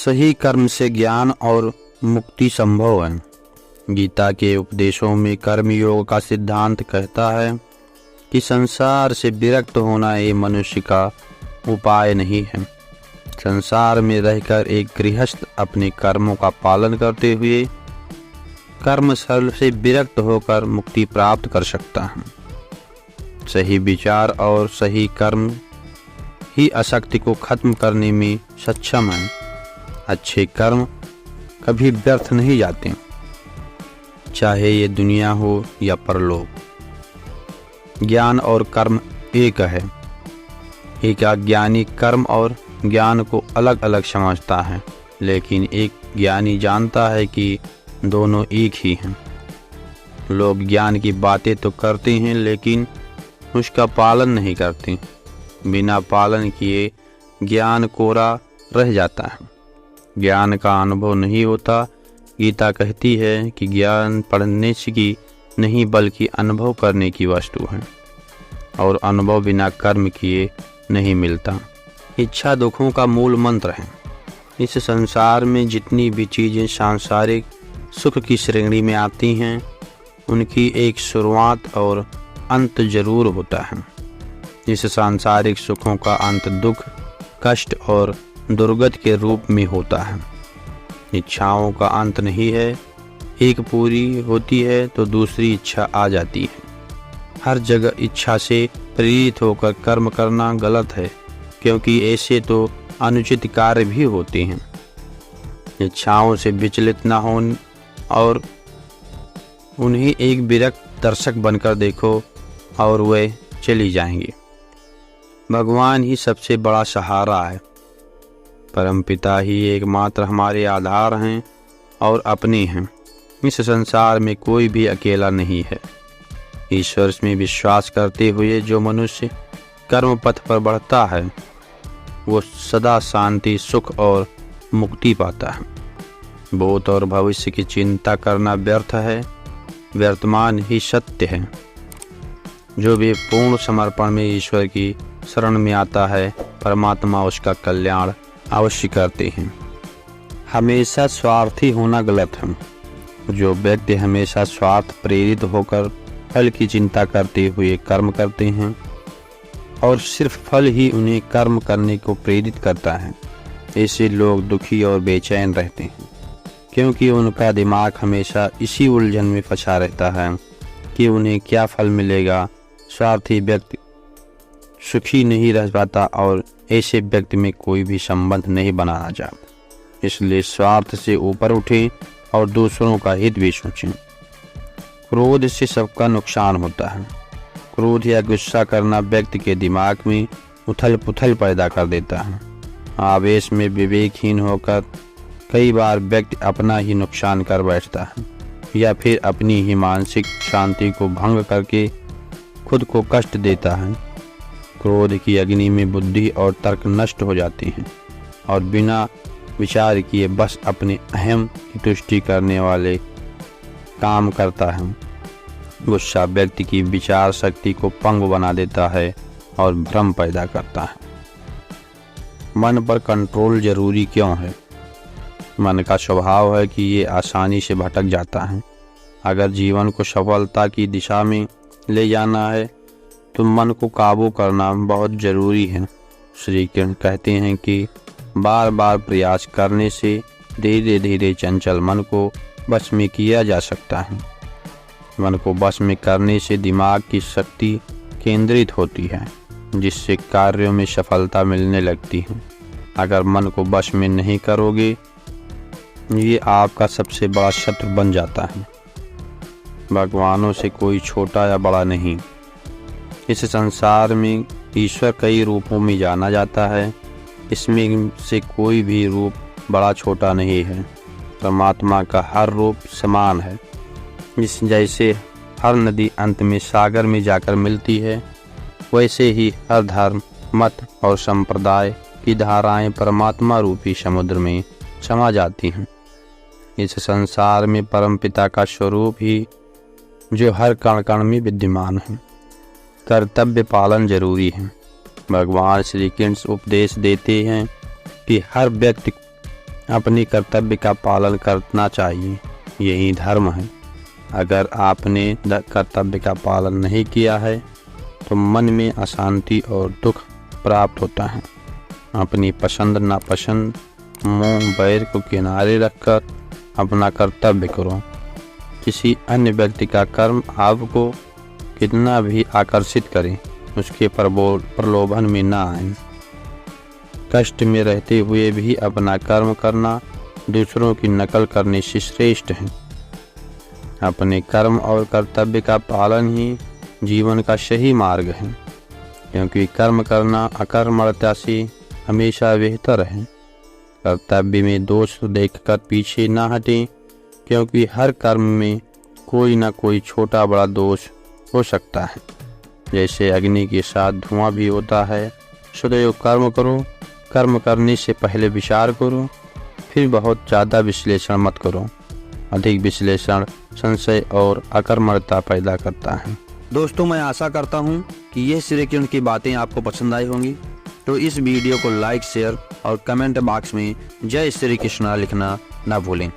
सही कर्म से ज्ञान और मुक्ति संभव है। गीता के उपदेशों में कर्म योग का सिद्धांत कहता है कि संसार से विरक्त होना ये मनुष्य का उपाय नहीं है। संसार में रहकर एक गृहस्थ अपने कर्मों का पालन करते हुए कर्म फल से विरक्त होकर मुक्ति प्राप्त कर सकता है। सही विचार और सही कर्म ही अशक्ति को खत्म करने में सक्षम है। अच्छे कर्म कभी व्यर्थ नहीं जाते, चाहे ये दुनिया हो या परलोक। ज्ञान और कर्म एक है। एक अज्ञानी कर्म और ज्ञान को अलग अलग समझता है, लेकिन एक ज्ञानी जानता है कि दोनों एक ही हैं। लोग ज्ञान की बातें तो करते हैं लेकिन उसका पालन नहीं करते। बिना पालन किए ज्ञान कोरा रह जाता है, ज्ञान का अनुभव नहीं होता। गीता कहती है कि ज्ञान पढ़ने की नहीं बल्कि अनुभव करने की वस्तु है, और अनुभव बिना कर्म किए नहीं मिलता। इच्छा दुखों का मूल मंत्र है। इस संसार में जितनी भी चीज़ें सांसारिक सुख की श्रेणी में आती हैं, उनकी एक शुरुआत और अंत जरूर होता है। इस सांसारिक सुखों का अंत दुख, कष्ट और दुर्गति के रूप में होता है। इच्छाओं का अंत नहीं है। एक पूरी होती है तो दूसरी इच्छा आ जाती है। हर जगह इच्छा से प्रेरित होकर कर्म करना गलत है, क्योंकि ऐसे तो अनुचित कार्य भी होते हैं। इच्छाओं से विचलित न हो और उन्हें एक विरक्त दर्शक बनकर देखो और वे चली जाएंगी। भगवान ही सबसे बड़ा सहारा है। परमपिता ही एकमात्र हमारे आधार हैं और अपने हैं। इस संसार में कोई भी अकेला नहीं है। ईश्वर में विश्वास करते हुए जो मनुष्य कर्म पथ पर बढ़ता है, वो सदा शांति, सुख और मुक्ति पाता है। भूत और भविष्य की चिंता करना व्यर्थ है। वर्तमान ही सत्य है। जो भी पूर्ण समर्पण में ईश्वर की शरण में आता है, परमात्मा उसका कल्याण अवश्य करते हैं। हमेशा स्वार्थी होना गलत है। जो व्यक्ति हमेशा स्वार्थ प्रेरित होकर फल की चिंता करते हुए कर्म करते हैं और सिर्फ फल ही उन्हें कर्म करने को प्रेरित करता है, ऐसे लोग दुखी और बेचैन रहते हैं, क्योंकि उनका दिमाग हमेशा इसी उलझन में फंसा रहता है कि उन्हें क्या फल मिलेगा। स्वार्थी व्यक्ति सुखी नहीं रह पाता और ऐसे व्यक्ति में कोई भी संबंध नहीं बनाना चाहता। इसलिए स्वार्थ से ऊपर उठें और दूसरों का हित भी सोचें। क्रोध से सबका नुकसान होता है। क्रोध या गुस्सा करना व्यक्ति के दिमाग में उथल पुथल पैदा कर देता है। आवेश में विवेकहीन होकर कई बार व्यक्ति अपना ही नुकसान कर बैठता है, या फिर अपनी ही मानसिक शांति को भंग करके खुद को कष्ट देता है। क्रोध की अग्नि में बुद्धि और तर्क नष्ट हो जाते हैं और बिना विचार किए बस अपने अहम की तुष्टि करने वाले काम करता है। गुस्सा व्यक्ति की विचार शक्ति को पंगु बना देता है और भ्रम पैदा करता है। मन पर कंट्रोल जरूरी क्यों है? मन का स्वभाव है कि ये आसानी से भटक जाता है। अगर जीवन को सफलता की दिशा में ले जाना है तो मन को काबू करना बहुत जरूरी है। श्री कृष्ण कहते हैं कि बार बार प्रयास करने से धीरे धीरे चंचल मन को बस में किया जा सकता है। मन को बस में करने से दिमाग की शक्ति केंद्रित होती है, जिससे कार्यों में सफलता मिलने लगती है। अगर मन को बस में नहीं करोगे, ये आपका सबसे बड़ा शत्रु बन जाता है। भगवानों से कोई छोटा या बड़ा नहीं। इस संसार में ईश्वर कई रूपों में जाना जाता है। इसमें से कोई भी रूप बड़ा छोटा नहीं है। परमात्मा का हर रूप समान है। इस जैसे हर नदी अंत में सागर में जाकर मिलती है, वैसे ही हर धर्म, मत और संप्रदाय की धाराएं परमात्मा रूपी समुद्र में समा जाती हैं। इस संसार में परमपिता का स्वरूप ही जो हर कण कण में विद्यमान है। कर्तव्य पालन जरूरी है। भगवान श्री कृष्ण उपदेश देते हैं कि हर व्यक्ति अपनी कर्तव्य का पालन करना चाहिए, यही धर्म है। अगर आपने कर्तव्य का पालन नहीं किया है तो मन में अशांति और दुख प्राप्त होता है। अपनी पसंद नापसंद, मोह बैर को किनारे रखकर अपना कर्तव्य करो। किसी अन्य व्यक्ति का कर्म आपको कितना भी आकर्षित करे, उसके प्रलोभन में ना आए। कष्ट में रहते हुए भी अपना कर्म करना दूसरों की नकल करने से श्रेष्ठ है। अपने कर्म और कर्तव्य का पालन ही जीवन का सही मार्ग है, क्योंकि कर्म करना अकर्मण्यता से हमेशा बेहतर है। कर्तव्य में दोष देखकर पीछे ना हटें, क्योंकि हर कर्म में कोई ना कोई छोटा बड़ा दोष हो सकता है। जैसे अग्नि के साथ धुआं भी होता है। सदैव कर्म करो, कर्म करने से पहले विचार करो, फिर बहुत ज़्यादा विश्लेषण मत करो। अधिक विश्लेषण संशय और अकर्मण्यता पैदा करता है। दोस्तों, मैं आशा करता हूँ कि यह श्री कृष्ण की बातें आपको पसंद आई होंगी। तो इस वीडियो को लाइक, शेयर और कमेंट बॉक्स में जय श्री कृष्णा लिखना ना भूलें।